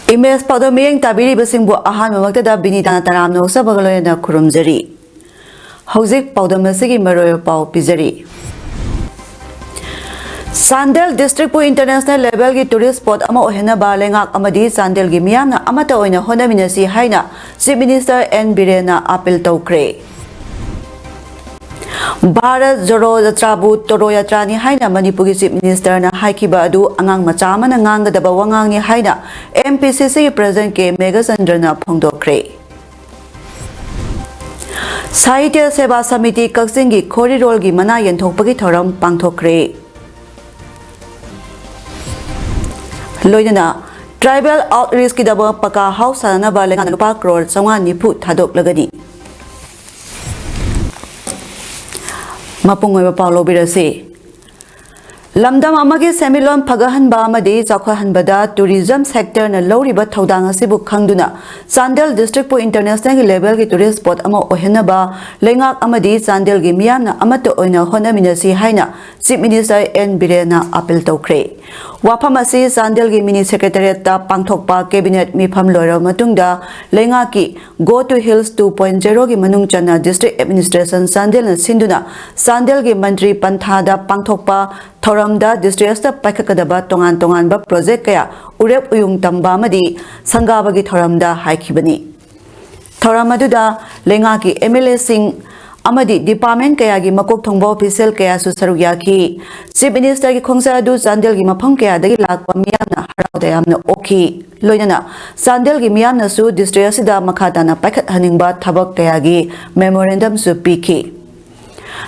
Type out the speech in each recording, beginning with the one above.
Image PAODAM miyeng tabiri basingbu ahan mamaktada binitana taramno sabagaloyana kurumjari. Hauzik PAODAM asigi maroyo pau pizari. Sandel District pu international level ki tourist spot ama ohena balengak amadi Sandel gi miyamna amata oina honaminasi haina Chief Minister N Birena appeal tawkre. Bharat Joro Yatrabu Toro Yatrani haina Manipuri Chief Minister na haikiba adu angang macha amana ngangadaba wangang ni haina MPCC President ke Megasandra na phongdokre. Sahitya Seva Samiti Kaksin gi khori rol gi mana yenthokpagi thoram pangthokre. Loinana Tribal Outreach ki daba paka house sana balengan lupa crore sawan nipu thadok lagani. Mapungoy Paulo Birase Lamdam amagi semilon pagahan ba amadi zakhahan bada tourism sector na loriba thaudang asibu khangduna Sandel District pu international level ki tourist spot ama ohena ba lengak amadi Sandel gi miyamna amato oina honaminasi haina Chief Minister N Birena appeal tawkre. Wapamasi Sandel gi mini secretariat ta pangthokpa cabinet mifam loira matungda lengaki Go to Hills 2.0 gi manung chana district administration Sandel na sinduna Sandel gi mantri panthada pangthokpa thoramda district sta paikakadaba tongan ba project kaya urep uyung tamba madi sangaba gi thoramda haikibani. Thoramadu lengaki MLA sing amadi department kaya gi makok thongba official kaya su saruyaki Chief Minister gi khongsa adu Sandel gi mafam kaya dagi lakwa miyamna harauda yamna oki loinana Sandel gi miyamna su district asida makhadana paikhat haningba thabak kaya gi memorandum su piki.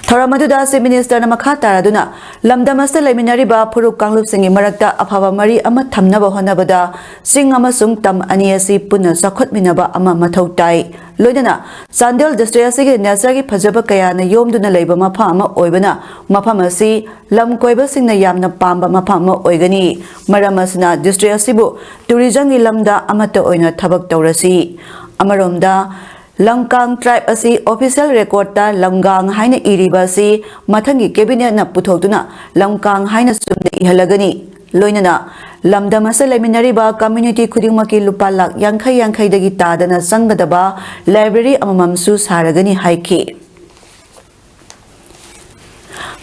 Thoramadu Chief Minister na makataraduna lamdamasta laiminariba phuruk kanglup singi marakta afaba mari ama thamnaba honabada sing amasung tam ani asi punna sakhotminaba ama mathau tai loinana Sandel district asigi nasagi phajaba kaya na yomduna leiba mafa ama oibana mafam asi lam koiba singna yamna pamba mafa ama oigani maram asina district asibu tourism gi lamda amata oina thabak tawrasi amaromda Langkang tribe asi official record ta Langgang haina iriba si mathangi cabinet na puthotuna Langkang haina sumna ihalagani loinana lamdamasa laiminariba community khudingmaki lupa lak yankhai dagi tadana sangadaba library amamamsu saragani haiki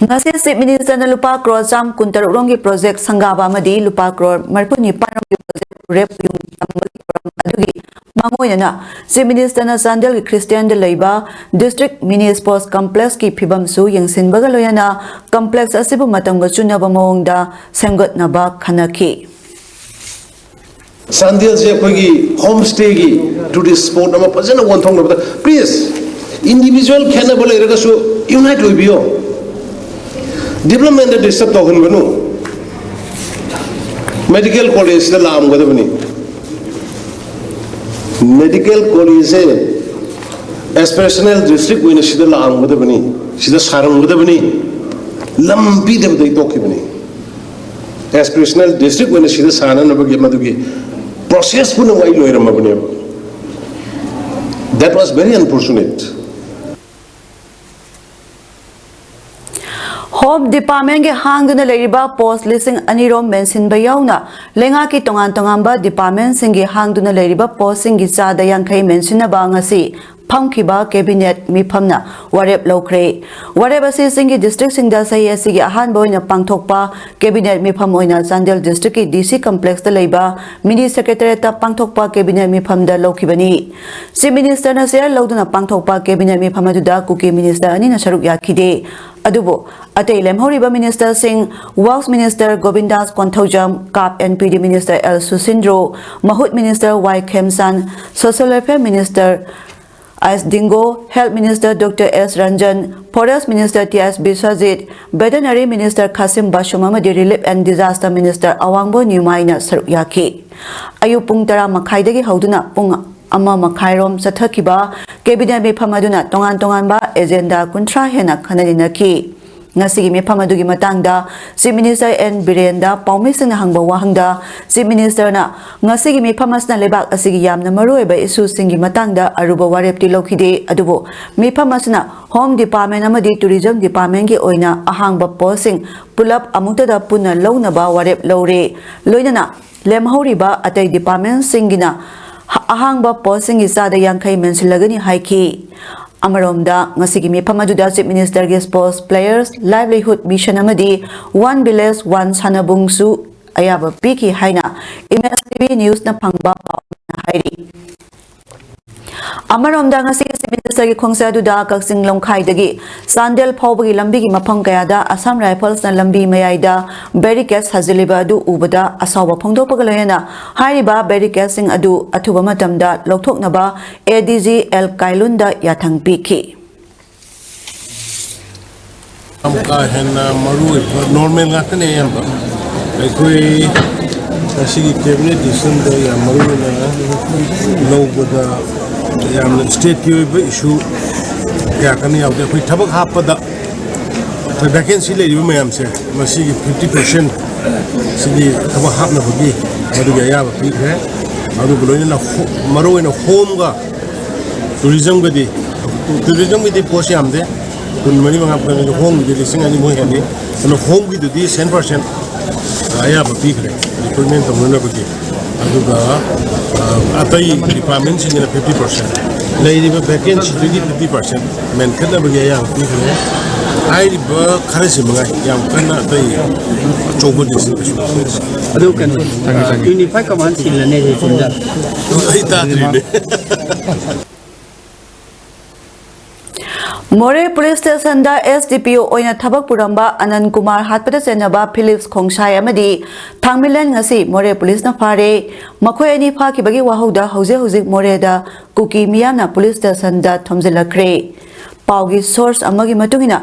ngase Chief Minister na lupa crore cham kuntarurong project sangaba amadi lupa crore marpuni panong project rep yung adugi Mangoyana, Chief Minister na Sandel ki Christian de Leiba, District Mini Sports Complex ki Pibam Su yang Sinbagaloyana, Complex asibu matangga chunaba maongda semgot naba khanaki. Sandel je kogi homestay gi tourist spot ama pajana wonthong nabada please individual khanable eraga su unite hoibio development disturb togun banu medical college da lam gadabani medical college aspirational district wina sida la amgadabani sida saramgadabani lambi debdai tokibani aspirational district wina sida sana nabagi madugi process puna wai loiramabani that was very unfortunate. Home Department ke hangduna leiriba post listing anirom mention bayauna lenga ki tongan ba department singi hangduna leiriba post singi chada yankhai mention na ba ngasi phamkiba cabinet mifamna warep lokre warep asi singi district singda sai asi gi ahan boina pangthokpa cabinet mifam oina Sandel district ki DC complex da leiba mini secretariat ta pangthokpa cabinet mifam da lokibani Chief Minister na share loduna pangthokpa cabinet mifam adu kuki minister ani na saruk yakhide adubo atei lemhoriba minister sing works minister Govindas Konthaujam Kap NPD minister L Susindro Mahut minister Y Khemsan social welfare minister as Dingo, Health Minister Dr. S. Ranjan, Forest Minister T.S. Biswajit, Veterinary Minister Kasim Bashumamadi, Relief and Disaster Minister Awangbo Nyumaina Saruyaki. Ayupung tara makaidagi hauduna pung ama makairom sathakiba cabinet me phamaduna tongan ba agenda kuntra hena khanadinaki. ngasi mi phamadu gi matangda Chief Minister N Birenda Paumesing na hangba wahangda Chief Minister na ngasi gi mi phamasna lebak asigi yamna maroi ba isu singi matangda aruba warep ti lokhide adubo mi phamasna Home Department amadi Tourism Department gi oina ahangba posing pulap amukta da punna lowna ba warep lowre loinana lemhoriba atai department singina ahangba posing isada yankai mensilagani haiki Amaromda ngasigi mi pamaduda Chief Minister ge Sports Players Livelihood Mission amadi One Village One Sanabungsu ayaba piki haina MSTV News na phangba na hairi Amaromda ngasigi Chief Minister ge khongsa duda kaksing longkhai dagi Sandel phawbagi lambi gi mafam kayada Assam Rifles na lambi mayaida barricades haziliba adu ubada asawa phongdopaga loyana hairiba barricades sing adu athuba matamda lokthoknaba ADG L Kailunda yathang piki amka henna maru normal ngakane yamba ekoi asigi cabinet decision da ya maru na lobada yamna state ki issue ya kani yaud ekoi thabak hapada vacancy le ri mayam se masigi 50% sigi thabak hapna bagi madu ya ya bi he adu buloi na maru na home ga tourism ga di post yamde kun mani mga pang home di lising ani mo yani ano home gi di 100% aya ba bigre recruitment to muna ba gi adu ga atai department sin na 50% lai di ba vacancy di 50% men kada ba gi aya bigre ai di ba khare se mga yam kana atai chobo di sin adu kan unify command sin la ne de tunda ai ta tri More Police Station da SDPO oina thabak puramba Anand Kumar hatpada senaba Philips Khongsai amadi Thangmilen ngasi More Police na phare makhoi ani pha ki bagi wahauda hauzik More da kuki miyana Police Station da thomjilakre paugi source amagi matungina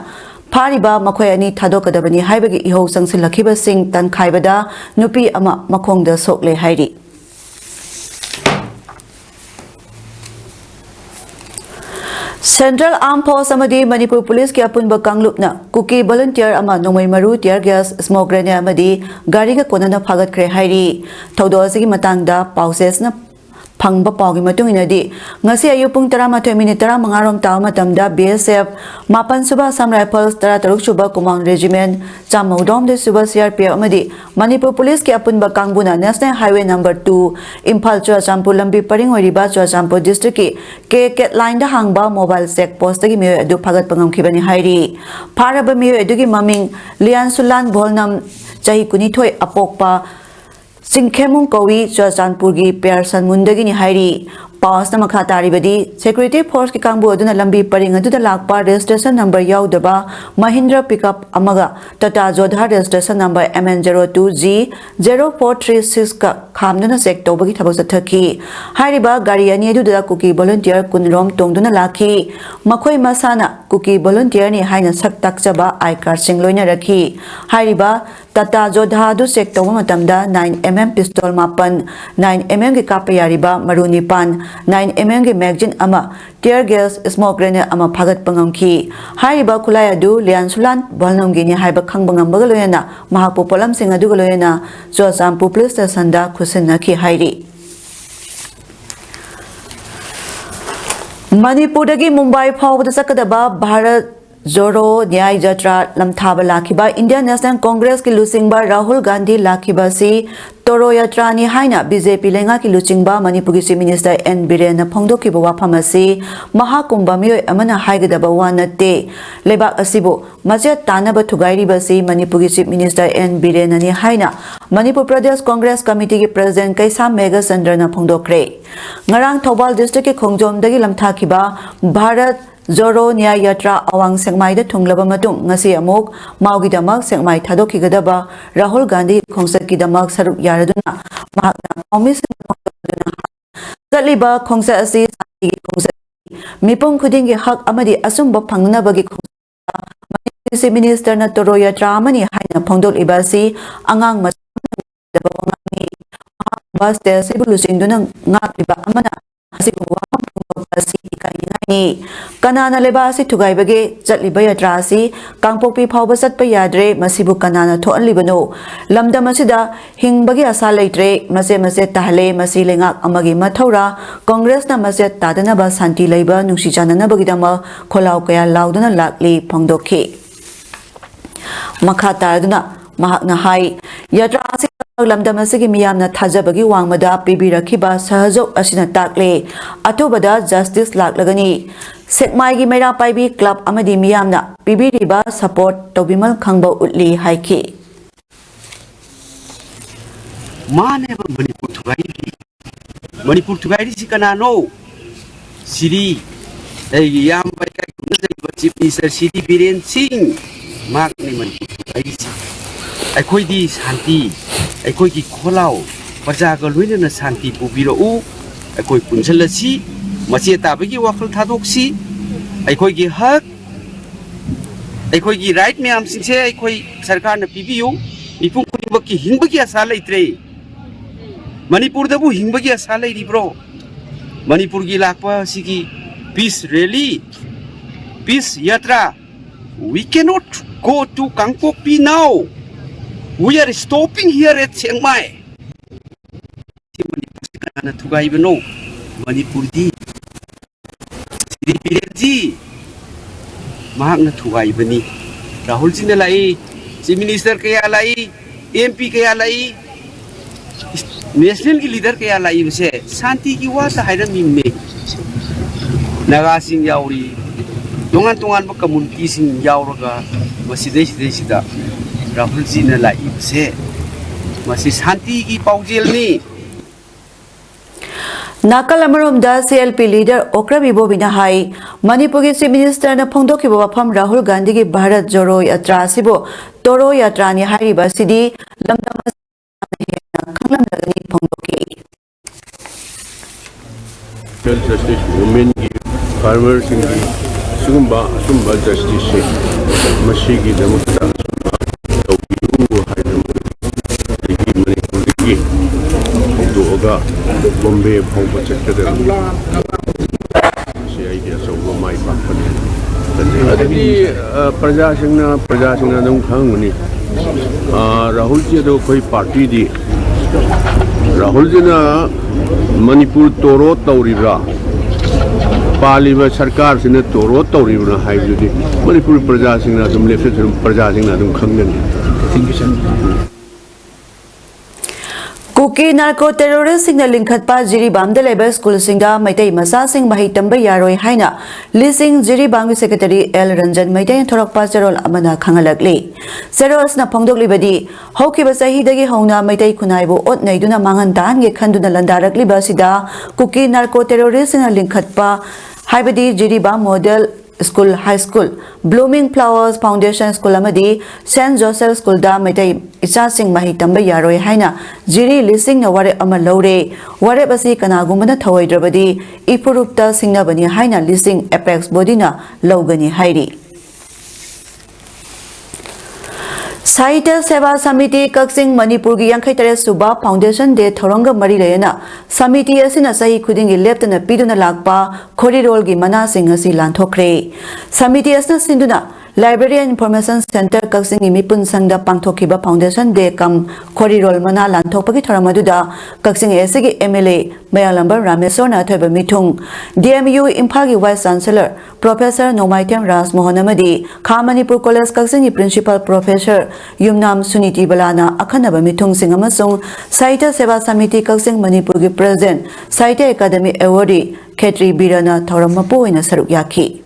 phariba makhoi ani thadokadabani haibagi ihau sangsilakhiba sing tan khaibada nupi ama makhongda sokle hairi Central Armed Force amadi Manipur Police ki apunba kanglupna kuki volunteer ama nomai maru tear gas smoke grenade amadi gari ga konana phagat kre hairi thodo asigi matangda pauses na phangba pawgi matungina di ngasi ayu pung 12 minute 35 rom taw matamda BSF mapan suba Assam Rifles 13 suba Kumang Regiment Chamaudom de suba CRPF amadi Manipur Police ki apunba kangbuna National Highway number 2 Imphal Churachampur lambi paring oiriba Churachampur district ki Ket line da hangba mobile check post gi me adu phagat pangam khibani hairi pharaba me adu gi maming Lian Sulan Bolnam chahi kuni thoi apokpa Singkhemung Kawi Churachampur gi Pearson Mundagi ni hairi pass na makha taribadi security force ki kangbu aduna lambi paring adu da lakpa registration number yaudaba Mahindra pickup amaga Tata Jodha registration number MN02G 0436 ka khamduna check tobagi thabak sathaki hairiba gari ani adu da kuki volunteer kunrom tongduna lakhi makhoi masana kuki volunteer ni haina sak takchaba I card singloina rakhi hairiba Tata Jodha du check toba matamda 9mm pistol mapan 9mm ki kapayariba maruni pan 9mm ki magazine ama tear gas smoke grenade ama phagat pangamki hairiba khulai adu Lian Sulan bolnamgi ni haiba khangbangam bagaloyana mahapu polam sing adu galoyana Churachampur Police Station da khusinna ki hairi Manipur dagi Mumbai phawbada sakadaba Bharat Zoro Nyay Jatra Lamthaba Lakhiba Indian National Congress ki lusingba Rahul Gandhi Lakhiba si Toro Yatra ni haina BJP lenga ki luchingba Manipur Chief Minister N Birena phongdokiba waphamasi Mahakumbha miyoi amana haigadaba wanate lebak asibu majet tanaba thugairiba si Manipur Chief Minister N Birena ni haina Manipur Pradesh Congress Committee ki President Kaisam Mega Sandrana phongdokre ngarang Thobal District ki Khongjom dagi lamthakiba Bharat Zoro Nyay Yatra awang sekmai da thunglaba matung ngasi amok maugi damak sekmai thadokhi gadaba Rahul Gandhi khongsat ki damak saruk yaraduna mahakna promise zaliba khongsa asi gi khongsa mipum khuding gi hak amadi asumba phangnuna bagi khongsa Chief Minister na Toro Yatra amani haina phongdol ibasi angang masdaba wangami bas te sibulu singduna ngak liba amana asibu wa phongdol asi ikaina ni kanana leba asi thugai bage chatliba yatra asi kangpokpi phawba chatpa yadre masibu kanana thoalibano lamdam asida hingbagi asa leitre mase tahle masi lenga amagi mathora congress na mase tadana ba santi leiba nusi janana bagidama kholau kaya laudana lakli phangdokhi makha tarduna mahakna hai yatra asi lamdam asigi miyamna thajabagi wangmada pibirakhiba sahajok asina takle atobada justice laklagani sekmai gi mera paibi club amadi miyamna pibiriba support tobimal khangba utli haiki mane ba manipur thugai si kana no siri ai yam bai kai kun da chief minister siri biren singh mak ni manipur thugai si ai khoi di shanti ai khoi ki kholau praja ga loina na shanti pubiro u ai khoi punjal si mache ta bagi wakhal thadok si ai khoi gi hak ai khoi gi right me am sing se ai khoi sarkar na pibiu mipung khudimak ki hingbagi asa leitre manipur da bu hingbagi asa leiri bro manipur gi lakpa sigi peace rally peace yatra we cannot go to Kangpokpi now. We are stopping here at Chiang Mai. Manipur thugai bano manipur di siri pirenji mahak na thugai bani rahul ji na lai chief minister kaya lai mp kaya lai national ki leader kaya lai se shanti ki wa ta hairan mimme naga sing yauri tongan ba community sing yauraga masidai sida rahul ji na lai se masi shanti ki paujel ni nakal amarom da CLP leader okra bibo bina hai manipur ki chief minister na phongdo ki baba pham rahul gandhi ki bharat joro yatra sibo toro yatra ni hari ba sidi lamdam khanglam lagani phongdo ki justice women ki farmers ki sumba justice se mashi ki damukta doga Bombay phawba chakada se idea so mai pakpan adagi praja singna dum khanguni rahul ji do koi party di rahul ji na manipur toro tauribra paliba sarkar sine toro tauribra haibudi manipur praja singna dum left praja singna dum khangani Kuki narco terrorist signal linkatpa Jiribam de labor school singa maitai masa sing mahi tamba yaroi haina lising Jiribam secretary L Ranjan maitai thorakpa serol amana khangalakli seros na phongdokli badi hoki basahi dagi hongna maitai khunai bo ot naiduna mangan dan ge khanduna landarakli basida Kuki narco terrorist signal linkatpa haibadi Jiribam model School High School Blooming Flowers Foundation School amadi St Joseph School da maitai icha sing mahi tamba yaroi haina jiri lising na ware ama lore ware basi kanagumana thawaidravadi ipurupta singna bani haina lising apex body na logani hairi Sahitya Seva Samiti Kaksing Manipur gi Yankai Tare Suba Foundation de Thoranga Mari Lena Samiti asina sahi khudingi leptana piduna lakpa khorirol gi mana sing asi lanthokre Samiti asna sinduna Library and Information Center Kaksing Mipun Sangda Pangthokiba Foundation de kam khorirol mana lanthokpagi thoramaduda Kaksing SG MLA Mayalambar Rameswar na thoiba mithung DMU Imphagi Vice Chancellor Professor Nomaitem Ras Mohanamadi Kha Manipur College Kaksing Principal Professor Yumnam Suniti Balana akhanaba mithung sing amasung Sahitya Seva Samiti Kaksing Manipur gi President Sahitya Academy Awardee Khetri Birana Thoramapu ina saruk yakhi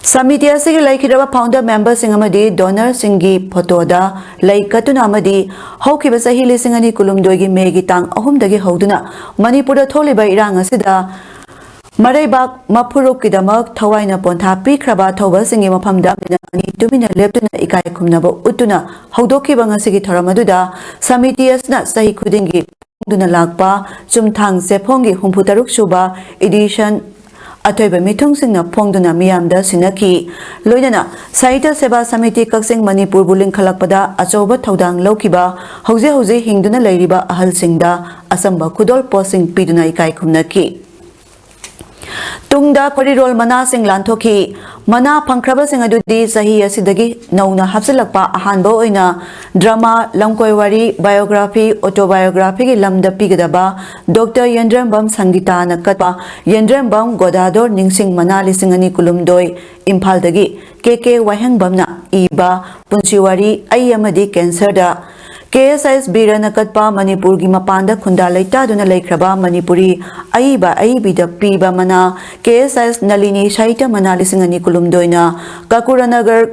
Samiti asigi laikhiraba founder member singamadi donor singi photo da laikatuna amadi haukiba sahi lisingani kulumdoigi megi tang ahum dagi hauduna Manipur da tholiba irang asida Maraibak Mapuruk Kidamak Tawaina Ponta Pikraba Toba Singi Mapamda Ani Dumina Leptuna Ikai Kumnabo Utuna Haudoki Bangasigi Toramaduda Samitias Nat Sahi Kudingi Duna Lakpa Jumtang Sepongi Humputaruk Shuba Edition Atoiba Mitung Singna Pongduna Miamda Sinaki Loidana Sahitya Seva Samiti Kaksing Manipur Buling Khalakpada Achoba Thaudang Lokiba Hauze Hingduna Lairiba Ahal Singda Asamba Kudol Posing Piduna Ikai Kumnaki Tungda korirol mana sing lanthoki mana pangkraba sing adudi sahi asidagi nauna hapsilakpa ahanba oina drama lamkoiwari biography autobiography gi lamda pigadaba Dr. Yendrambam Sangita nakatpa Yendrambam Godador ningsing mana lisingani kulumdoi Imphal dagi KK Wahengbamna iba punsiwari ayamadi cancer da KSIS Birana Katpa Manipur gi mapanda khunda leita duna leikraba Manipuri aiba aibida piba mana KSIS Nalini Shaita mana lisingani kulumdoina Kakuranagar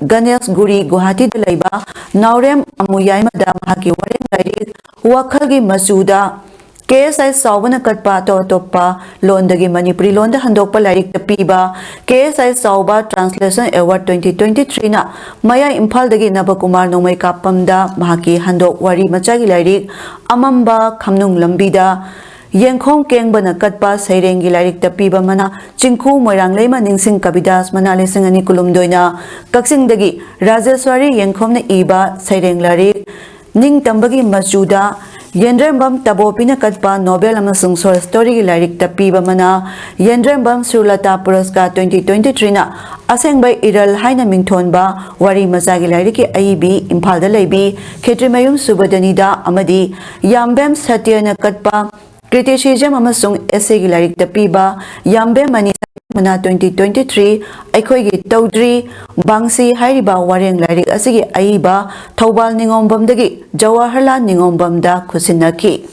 Ganesh Guri Guwahati da leiba Naurem Amuyai da mahaki wareng lairi wakhal gi masuda KSIS Saubana Katpa Topa Londagi Manipuri Londa Handokpa Larik Piba KSIS Sauba Translation Award 2023 na Maya Imphal dagi Nabakumar Nomai Kapamda Mahaki Handok Wari Machagi Larik Amamba Khamnung Lambida Yengkhong Kengbana Katpa Sairengi Larik Piba Mana Chingkhu Moirang Leima Ningsing Kabidas Mana Lesingani Kulumdoina Kaksing dagi Rajeswari Yengkhomna Iba Saireng Larik Ning Tambagi Masuda Yendrambam Tabopina Katpa Nobel amasung short story Larik Tapiba Mana Yendrambam Surlata Puraskar 2023 na Aseng by Iral Haina Mingthonba Wari Mazagi Lariki AIB Imphal da Leibi Khetrimayum Subadanida Amadi Yambem Satyana Katpa Criticism amasung essay Larik Tapiba Yambem Mani Mana 2023 Aikhoigi Tawdri Bangsi Hairiba Wareng Larik Asigi Aiba Thobal Ningombam dagi Jawaharlal Ningombam da Khusinaki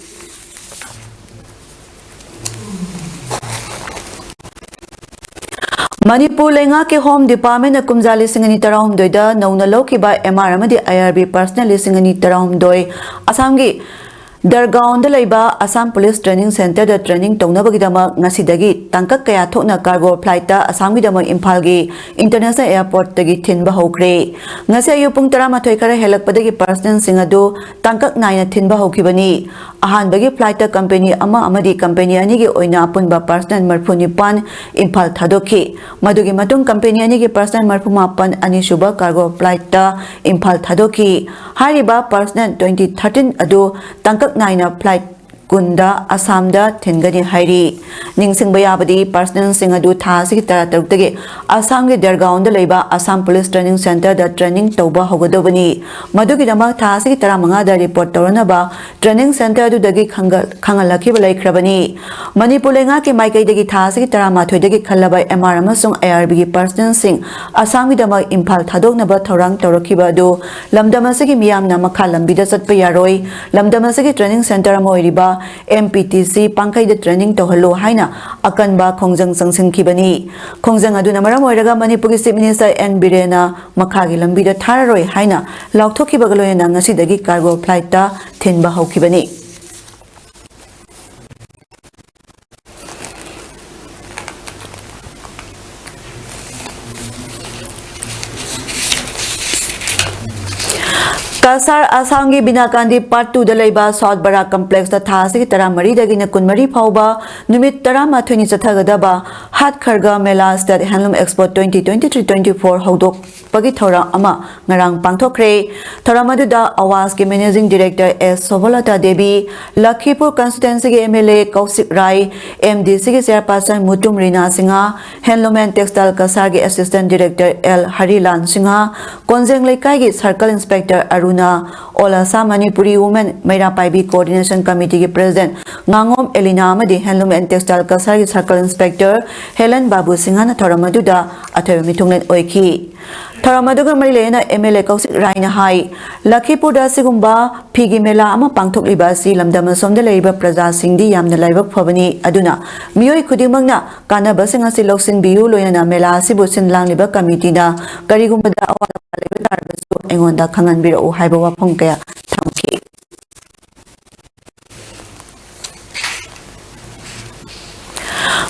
Manipur Lenga ke Home Department Kumjali Singani Tarahum Doida Nauna Loki by MR Amadi IRB Personal Singani Tarahum Doi Asamgi Dargaon da Laiba Assam Police Training Center da training Tongnabagidama Ngasidagi Tangkak Kaya Thokna Cargo Flight ta Assamgidama Imphalgi International Airport tagi Thinba Hokre Ngasi ayu pung 12 khara helakpadagi person singadu Tangkak naina Thinba Hokibani Ahanbagi flight ta company ama amadi company ani gi oina punba person marphunipan Imphal Thadoki Madugi matung company ani gi person marphumapan ani suba cargo flight ta Imphal Thadoki Hariba person 2013 adu Tangkak Naina flight Kunda Assamda Thingani Hairi Ningsing Bayabadi Personal Singadu Thasi Taratarutagi Assamgi Dargaon da Leiba Assam Police Training Center da training Tauba Hogadobani Madugi Dama Thasi Taramanga da report Toranaba Training Center du Dagi Kangalaki Balai Krabani Manipulenga ki Maikai Dagi Thasi Taramathoi Dagi Khalaba MR Amasung ARB Personal Sing Assamgi Dama Imphal Thadok Naba Thorang Torokiba do Lamdamasagi Miyam Namaka Lambida Satpa Yaroi Lamdamasagi Training Center Moiriba MPTC Pangkai the training to Halo Haina Akanba Kongjang Sangsing Kibani Kongjang Aduna Maramoraga Manipuri State Minister N Birena Makagi Lambida Tararoi Haina Lauktoki Bagaloyana Nasidagi Cargo Flight ta Thinba Hokibani Kasar Asangi Binakandi Part 2 Dalaiba South Bara Complex the Thasi Taramari Dagina Kunmari Pauba Numit Tarama 20 Sathagadaba Hat Kharga Mela State Handloom Expo 2023-24 Hodok Pagithora Ama Ngarang Pangthokre Taramaduda Awas ki Managing Director S Sobolata Devi Lakhipur Constituency ki MLA Kausik Rai MDC ki Chairperson Mutum Rina Singha Handloom and Textile Kasar ki Assistant Director L Harilan Singha Konjeng Lekai ki Circle Inspector Aruna Olasa Manipuri Women Maira Paibi Coordination Committee ki President Ngangom Elina Amadi Handloom and Textile Kasar ki Circle Inspector Helen Babu Singha na Thoramaduda Athawi Mitunglen Oiki Thoramaduga Marilena MLA Kausik Raina Hai Lakhipur da sigumba Pigi Mela ama pangthokliba si lamdamasom da leiba praja singdi yamna laibak phabani aduna miyoi khudimangna kanaba singa si loksin biu loina mela sibu sinlang liba committee na karigumba da awala leiba tarbasu engonda khangan biro haiba wafong kaya thamki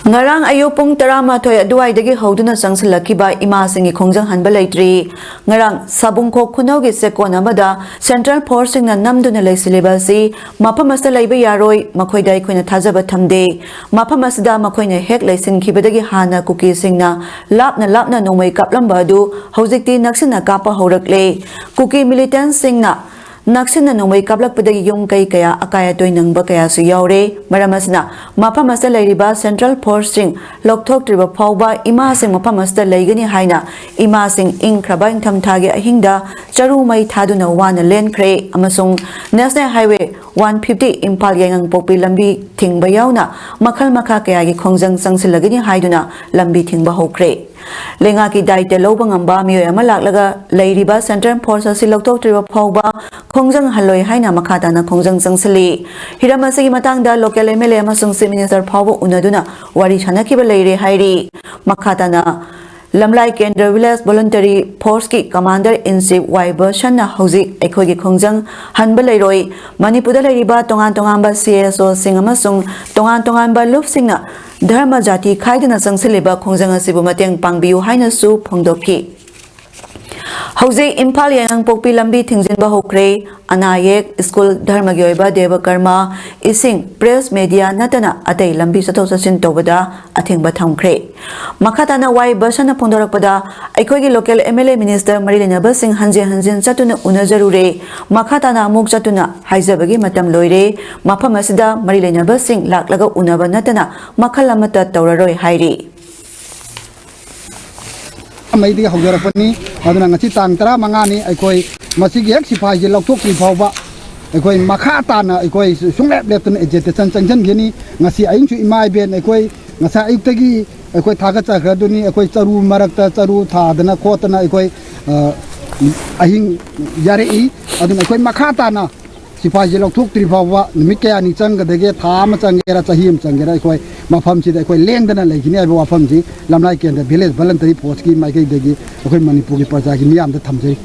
Ngarang ayupong tarama toy aduay dagi hoduna sangsilakiba ima singi kongjang hanba leitri ngarang sabungko kunawgi sekon amada Central Forcing na namduna leisiliba si mapamasta laiba yaroi makoy dai koina thajaba thamde mapamasda makoy na hek leisin kibadagi hana kuki singna lapna nomai kaplamba du hojikti naksina kapa horakle kuki militant singna Naksin na nungay kablak padagi yung kay kaya akaya toy nang ba kaya su yaure maramas na mapamasta layriba Central Forcing lokthok triba phawba ima sing mapamasta laygani haina ima sing ing kraba ing thamthage ahingda charu mai thaduna wana len kre amasung National Highway 150 Impal yangang pokpi lambi thingba yauna makhal makha kaya gi khongjang sangsilagani haiduna lambi thingba hokre lenga ki daite lobang amba miyo amalak laga layriba Central Force asi lokthok triba phawba khongjang haloi haina makhata na khongjang sangsili hiramasi matangda local MLA amasung Minister phawba unaduna wari chanakiba leire hairi makhata na Lamlai Kendra Village Voluntary Force ki Commander in Chief Y version na hauzik aikoi gi khongjang hanba leiroi Manipur da leiriba tongan ba CSO sing amasung tongan ba lup sing na dharma jati khaiduna sangsiliba khongjang asibu mateng pangbiu haina su phongdoki Hauze Impal yangang pokpi lambi thingjinba hokre anayek school dharma gyoiba deva karma ising press media natana atei lambi sato sasin tobada athingba thamkre makhatana wai basana phondorakpada aikoi gi local MLA minister marilena basing hanjin chatuna unajarure makhatana amuk chatuna haijabagi matam loire mafam asida marilena basing laklaga unaba natana makhalamata tawraroi hairi May di haujarapani aduna ngasi tang tara mangani aikoi masigi ek sipai je lokthok ki phawba aikoi makha tana aikoi sunglep leptun ejetation changjan geni ngasi aing chu imai ben aikoi ngasa ayuktagi aikoi thaga chakha duni aikoi charu marakta charu thadana khotana aikoi ahing yare I aduna aikoi makha tana sipai je lokthok tri phawba numit kaya ni changgadege thama changera chahim changera aikoi mafam si aikoi lengdana leigini ai wafam ji lamlai ken village voluntary force ki mai kai degi aikoi manipur ki praja ki miyam da thamjai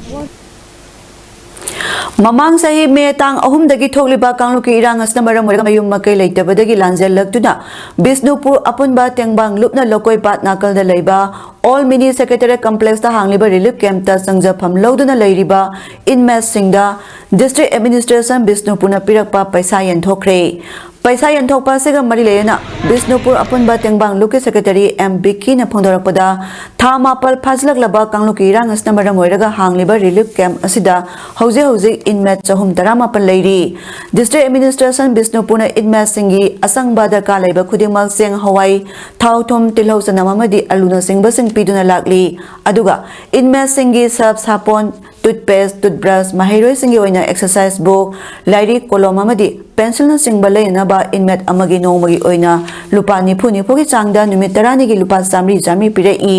Mamang sahi me tang ahum dagi thokliba kangluki irang asna maram moiga mayum makai leitabadagi lanjel laktuna Bisnupur apunba tengbang lupna lokoi pat nakal da leiba All Mini Secretariat Complex da hangliba relief camp ta sangjapam loduna leiriba inmates singda District Administration Bisnupurna pirakpa paisa yanthokre Paisa yanthokpa sega mari leyana Bisnupur apunba tengbang luki secretary M Biki na phondorakpada thamapal phajlak laba kangluki irang asna maram moiraga hangliba relief camp asida hauze inmate chahum taramapal leiri District Administration Bisnupurna inmates singi asangbada ka leiba khudingmal seng hawai thauthom tilhau sanamamadi aluna singba sing piduna lakli aduga inmates singi sab sapon toothpaste toothbrush mahiroi singi oina exercise book lairi kolom amadi pencil na singba leina ba inmate amagi nongmagi oina lupa nipu gi changda numit tarani gi lupa jamri pire I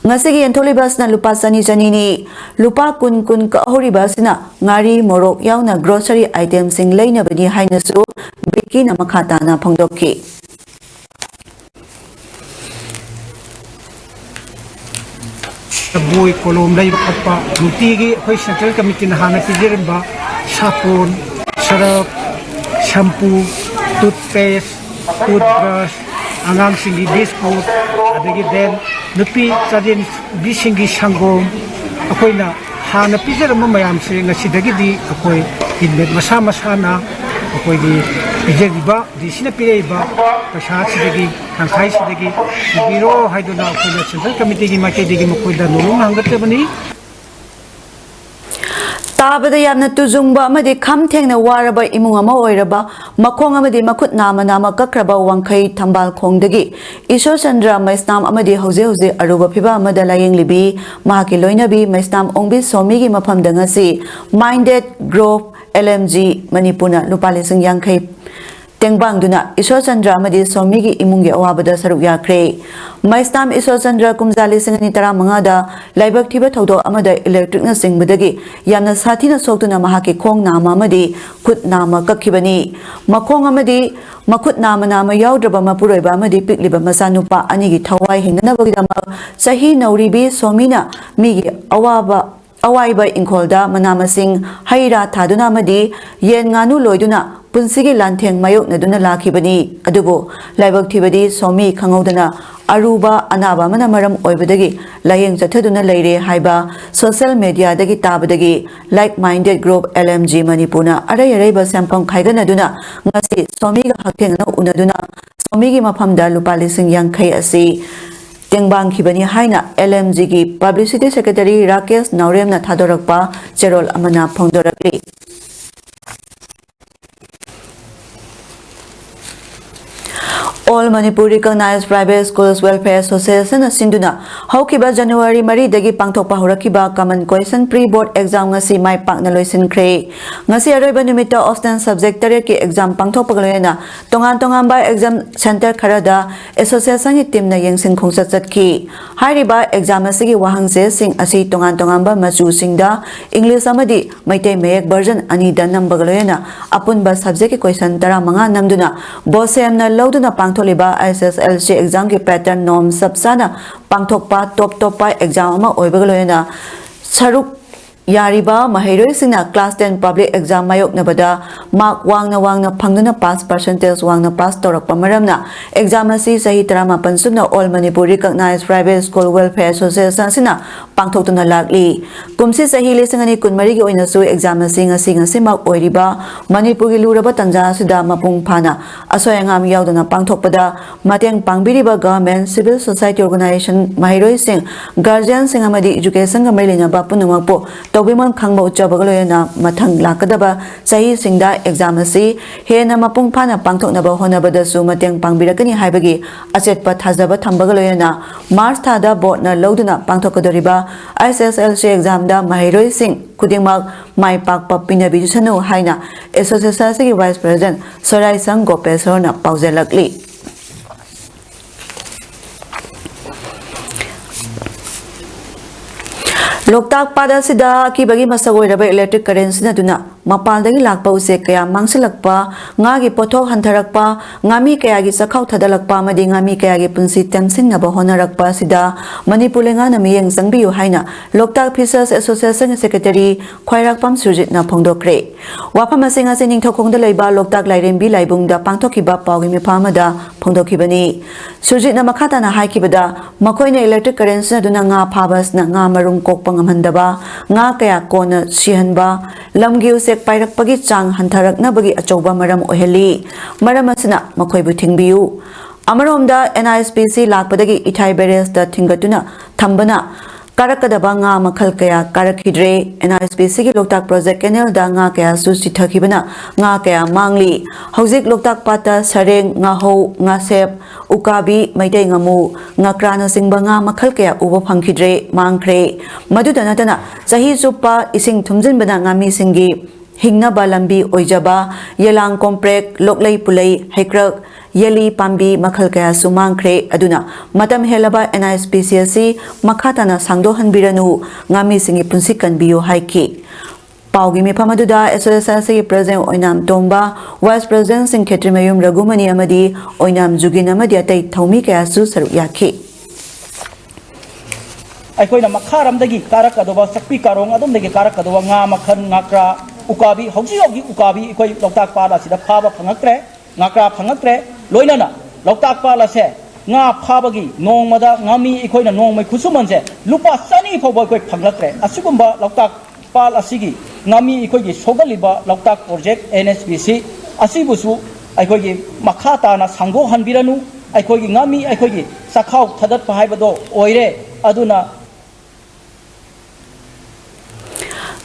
ngasigi entholibas na lupa sani ni lupa kun ka horibas na ngari morok yauna grocery items sing leina bani hainasu biki na makhata na phongdokki Boy kolom lai bakpa nutigi khoi central committee na hana pijirimba sapon sarap shampoo toothpaste toothbrush angang singi biscuit adagi den nupi chadin bisingi sangom akoina hana pijirimba mayam se ngasidagi di akoi inmet masa na akoi di pijiriba di sina pireba pasha sidagi tangkai sidagi biro haiduna akoi central committee gi makai digi makoida nulung hangatebani Tabada yamna tuzungba amadi khamthengna waraba imung ama oiraba makhong amadi makut nama kakraba wangkhai thambal khongdagi Isho Chandra Maisnam amadi hauze aruba phiba amada layeng libi mahaki loinabi Maisnam ongbi somi gi mafam dangasi Minded Grove LMG Manipurna lupali sing yangkhai tengbang duna Isho Chandra amadi somi gi imungi awabada saruk yakre Maistam Isho Chandra kumjali singani tara mangada laibak thiba thodo amada electric na singbadagi yamna sathina soktuna mahaki khong nama amadi khut nama kakhibani makhong amadi makut nama yaudraba mapuroiba amadi pikliba masanupa anigi thawai hingnabagidama sahi nauribi somina migi awaiba ingkholda manamasing haira thaduna amadi yen nganu loiduna punsigi lantheng mayok naduna lakhibani adubo laibak thibadi somi khangaudana aruba anaba mana maram oibadagi layeng chathaduna leire haiba social media dagi tabadagi like minded group LMG Manipurna arai ba sampang khaigana duna ngasi somi ga hakthengna unaduna somi gi mafamda lupali sing yangkhai asi tengbang khibani haina LMG gi publicity secretary Rakesh Naurem na thadorakpa cherol amana phongdorakli All Manipur Recognized Private Schools Welfare Association Sinduna Haukiba January Mari Dagi Pangthokpa Horakiba Common Question Pre-Board Exam ngasi mai pakna loisin kre ngasi aroiba numita Austin Subject Tare ki exam pangthokpa galoyana tongan ba exam center kharada association ki team na yengsin khongsa chatki hairiba exam asigi wahangse sing asi tongan ba machu singda English amadi maitei mayek version ani da number galoyana apun ba subject ki question tara manga namduna bosem na loduna pangtholiba SSLC exam ki pattern norm sabsana pangthokpa top pa exam ama oibagaloyana saruk Yariba Mahiroi Sina Class 10 Public Exam Mayok Nabada Mark Wangna Panguna Pass Percentage Wangna Pass Torak Pamaramna Exam Asi Sahi Tarama Pansuna All Manipur Recognized Private School Welfare Association Sina Pangtokuna Lagli Kumsi Sahi Lisangani Kunmarigi Oinasu Exam Asi Ngasi Mak Oiriba Manipur Luraba Tanja Suda Mapung Pana Asoyangam Yaudana Pangtokpada Mateng Pangbiriba Government Civil Society Organization Mahiroi Sing Guardian Singamadi Education Gamelina Bapunumapo Tawimon Kangba Uchabagaloyana Matang Lakadaba Sahi Singda Exam Asi Hena Mapung Pana Pangtok Naba Honabada Su Mateng Pangbirakani Haibagi Aset Pathazaba Tambagaloyana Mars Tada Board Na Loduna Pangtokadoriba SSLC Exam Da Mahiroi Sing Kudingmak Mai Pak Papina Bijusanu Haina Association Vice President Sorai Sang Gopesona Pauzelakli Loktak pada sida ki bagi masa goiraba electric current sina duna mapaldagi lakpa use kaya mangsilakpa ngagi pothok hantarakpa ngami kaya gi sakhau thadalakpa madi ngami kaya gi punsi temsin naba honarakpa sida manipulenga na miyeng sangbiyu haina Loktak Fisheries Association Secretary Khwairakpam Surjit na phongdokre wafam asinga sining thokongda leiba Loktak lairembi laibungda pangthokiba pawgi miphamada phongdokibani Surjit na makhata na haikibada makoina electric current sina duna nga phabas na nga marung kokpang Amandaba, nga kaya kona sihanba, lamgi usek pairak pagi chang hantarak na bagi achoba maram oheli, maramasina makoy buting biyu. Amaromda NISPC lakpadagi itay beres da tingatuna thambana, karakadaba nga makal kaya karakidre, NISPC ki Loktak Project Canal da nga kaya susithakibana, nga kaya mangli, hauzik Loktak pata sareng nga ho, nga sep, ukabi maitay ngamu nga krana singba nga makal kaya uba phangkidre mangkre maduda natana sahi supa ising thumjin bana ngami singi hingna ba lambi oijaba yelang komprek loklai pulai hekrak yeli pambi makal kaya sumangkre aduna matam helaba NISPC makhatana sangdo hanbiranu ngami singi punsikan biyo haiki Paugi Mipamaduda SSLC President Oinam Tomba, Vice President Sing Ketrimayum Ragumani Amadi, Oinam Juginamadi Atay Taumi Kayasu Saruyaki. Aikoina Makaram Dagi Karakadova Sakpi Karong Adam Dagi Karakadova Nga Makan Ngakra Ukabi, Hoji Ukabi, Ikoi Loktak Pala Sida Paba Pangakre, Ngakra Pangakre, Loinana, Loktak Pala Se, Nga Pabagi, Nongmada, Ngami, Ikoina Nong Kusumanse, Lupa Sani Pobo Pangakre, Asugumba Loktak Pal Asigi. Ngami ikogi sogaliba Loktak Project NSPC asibusu aikogi makhata na sanggo hanbiranu aikogi ngami aikogi sakhau thadat pahaibado oire aduna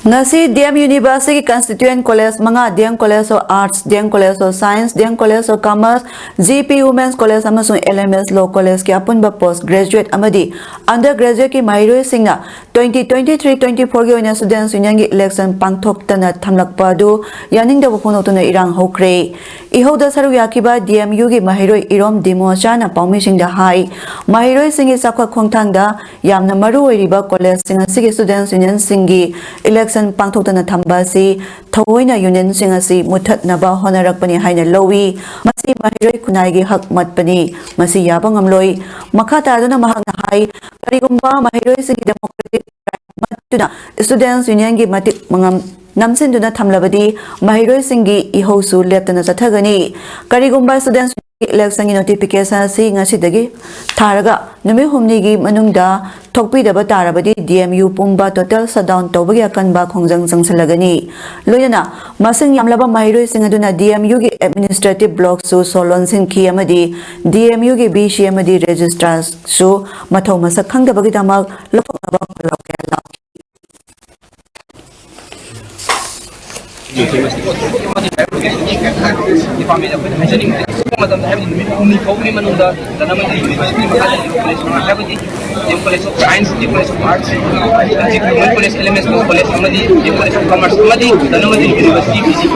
Ngasi DM University Constituent College Manga DM College of Arts DM College of Science DM College of Commerce GP Women's College amasung LMS Law College ki apun ba postgraduate amadi undergraduate ki mahiroi singna 2023-24 gi oina students union gi election pangthok tana thamlakpa du yaning da bopon otuna irang hokre ihoda saru yakiba DMU gi mahiroi irom demo chana paumi singda hai mahiroi singi sakwa khongthang da yamna maru oiriba college singa sigi students union singi election Pangtokana Tambasi, Tawaina Union Singasi, Mutat Naba Honarakpani Haina Lowi, Masi Mahiroi Kunaigi Hak Matpani, Masi Yabangamloi, Makata Duna Mahangahai, Karigumba Mahiroi Singi Democratic Matuna, Students Union Gi Matik Mangam. Namsin duna thamlabadi mahiroi singi ihosu leptana chathagani karigumba students election notification si ngasidagi tharaga numi humni gi manungda thokpi daba tarabadi DMU pumba total shutdown tawbagi akanba khongjang jangsalagani loyana masing yamlaba mahiroi singaduna DMU gi administrative block su solon sinki amadi DMU gi BC amadi registrars su mathau masak khangdabagi damak loknaba lokela department of hygienic madam have ni kawni manunda janamari university mahal college have the college of science the college of arts the college elements college amadi the college of commerce amadi janamari university physics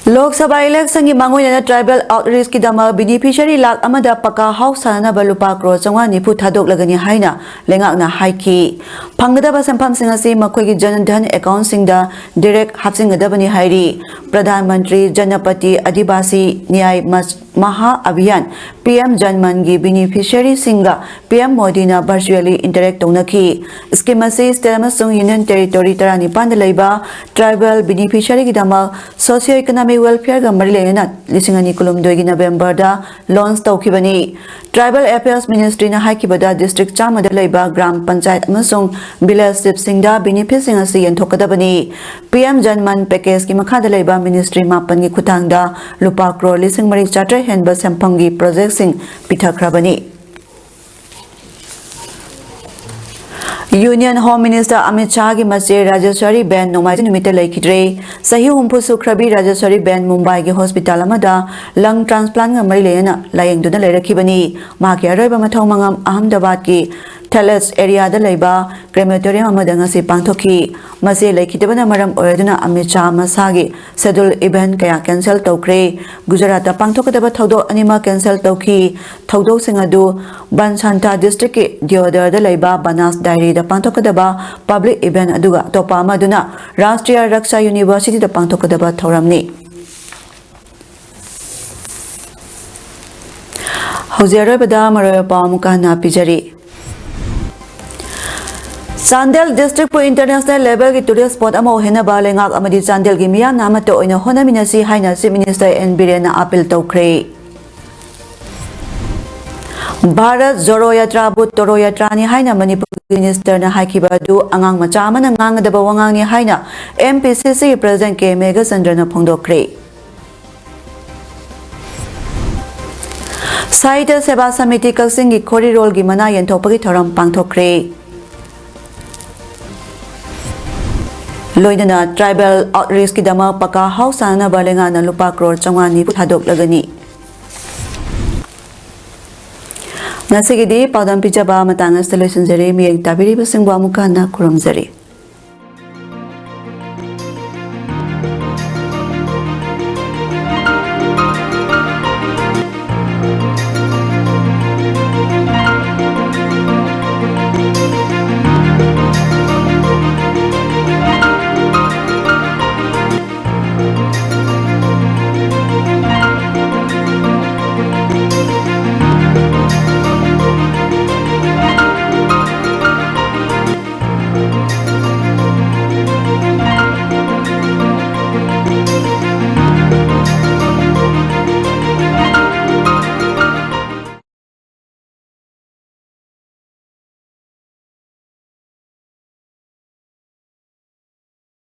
Lok Sabha election ki mangoina tribal outreach ki dama beneficiary lak amada paka house sana balupa kro changwa ni phu thadok lagani haina lengak na haiki phangda ba sampam singa se makhoi ki jan dhan account singda direct hapsing adabani hairi Pradhan Mantri Janapati Adibasi Nyay Maha Abhiyan PM Janman gi beneficiary singa PM Modi na virtually interact tonaki scheme se state amasung union territory tarani pandalaiba tribal beneficiary ki dama socio economic welfare ga marilena lisingani kulum doigi November da launch tawkibani tribal affairs ministry na haikibada district chamada laiba gram panchayat amasung village singda benefit singa se yenthokadabani PM Janman package ki makhada laiba ministry mapan gi khutangda lupa crore lising mari chatra henba samphamgi project sing pithakrabani Union Home Minister Amit Shah ki mache Rajeshwari Ben Nomai numite laikidre sahi humpu sukhrabi Rajeshwari Ben Mumbai ki hospital amada lung transplant ngamari lena layeng duna lerakibani ma ki aroiba mathau mangam Ahmedabad ki Thalas area da laiba crematorium amada ngasi pangthoki mase laikidabana maram oraduna Amit Shah masagi schedule event kaya cancel tawkre Gujarat da pangthokadaba thodo anima cancel tawki thodo singadu Bansanta district ki Diodar da laiba Banas Diary da pangthokadaba public event aduga topa amaduna Rashtriya Raksha University da pangthokadaba thoramni Hozero bada maroya pamuka na pijari Chandel district po international level ki tourist spot amo hena balengak amadi Chandel gi miyam nama to oina hona minasi haina si minister N Birena appeal tawkre Bharat Joro Yatra But Toro Yatra ni haina Manipur minister na haikibadu angang macha amana ngangdaba wangang ni haina MPCC president ke Mega Sandra na phongdokre Saita Seva Samiti Kaksing ki khori rol gi mana yenthopagi thoram pangthokre Loidana tribal outreach ki dama paka house sana balenga na lupa crore changwani thadok lagani Nasigidi paudam pijaba matanga solution jere mi tabiri basingwa mukana kurum jere